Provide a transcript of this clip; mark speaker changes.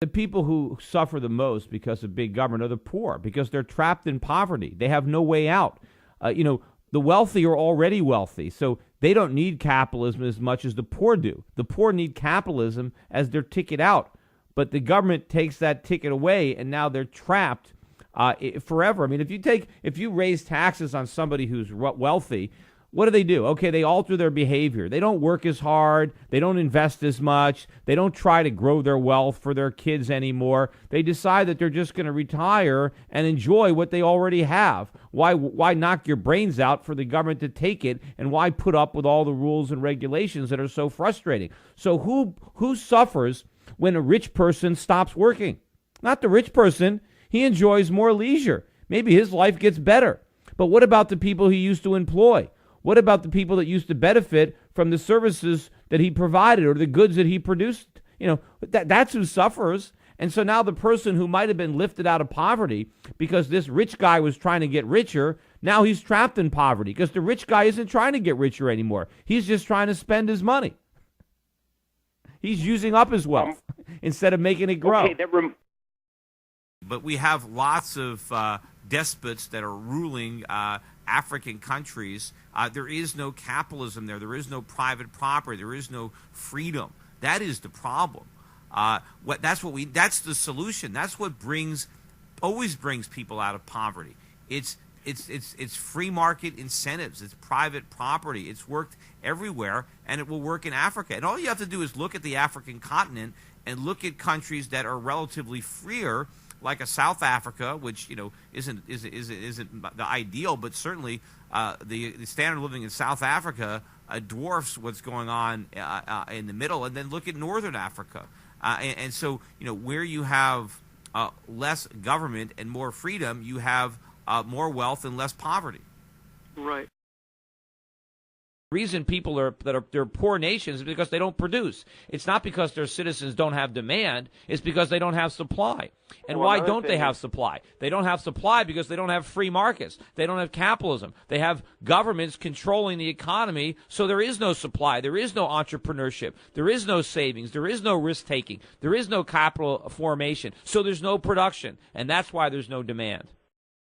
Speaker 1: The people who suffer the most because of big government are the poor, because they're trapped in poverty. They have no way out. The wealthy are already wealthy, so they don't need capitalism as much as the poor do. The poor need capitalism as their ticket out, but the government takes that ticket away, and now they're trapped forever. I mean, if you raise taxes on somebody who's wealthy, what do? Okay, they alter their behavior. They don't work as hard. They don't invest as much. They don't try to grow their wealth for their kids anymore. They decide that they're just going to retire and enjoy what they already have. Why knock your brains out for the government to take it, and why put up with all the rules and regulations that are so frustrating? So who suffers when a rich person stops working? Not the rich person. He enjoys more leisure. Maybe his life gets better. But what about the people he used to employ? What about the people that used to benefit from the services that he provided or the goods that he produced? That's who suffers. And so now the person who might have been lifted out of poverty because this rich guy was trying to get richer, now he's trapped in poverty because the rich guy isn't trying to get richer anymore. He's just trying to spend his money. He's using up his wealth instead of making it grow.
Speaker 2: Okay,
Speaker 3: but we have lots of despots that are ruling African countries. There is no capitalism there. There is no private property. There is no freedom. That is the problem. That's the solution. That's what always brings people out of poverty. It's free market incentives. It's private property. It's worked everywhere, and it will work in Africa. And all you have to do is look at the African continent and look at countries that are relatively freer, like a South Africa, which isn't the ideal, but certainly the standard of living in South Africa dwarfs what's going on in the middle. And then look at Northern Africa, and so where you have less government and more freedom, you have more wealth and less poverty.
Speaker 2: Right.
Speaker 1: The reason people are poor nations is because they don't produce. It's not because their citizens don't have demand. It's because they don't have supply. And why don't they have supply? They don't have supply because they don't have free markets. They don't have capitalism. They have governments controlling the economy, so there is no supply. There is no entrepreneurship. There is no savings. There is no risk-taking. There is no capital formation. So there's no production, and that's why there's no demand.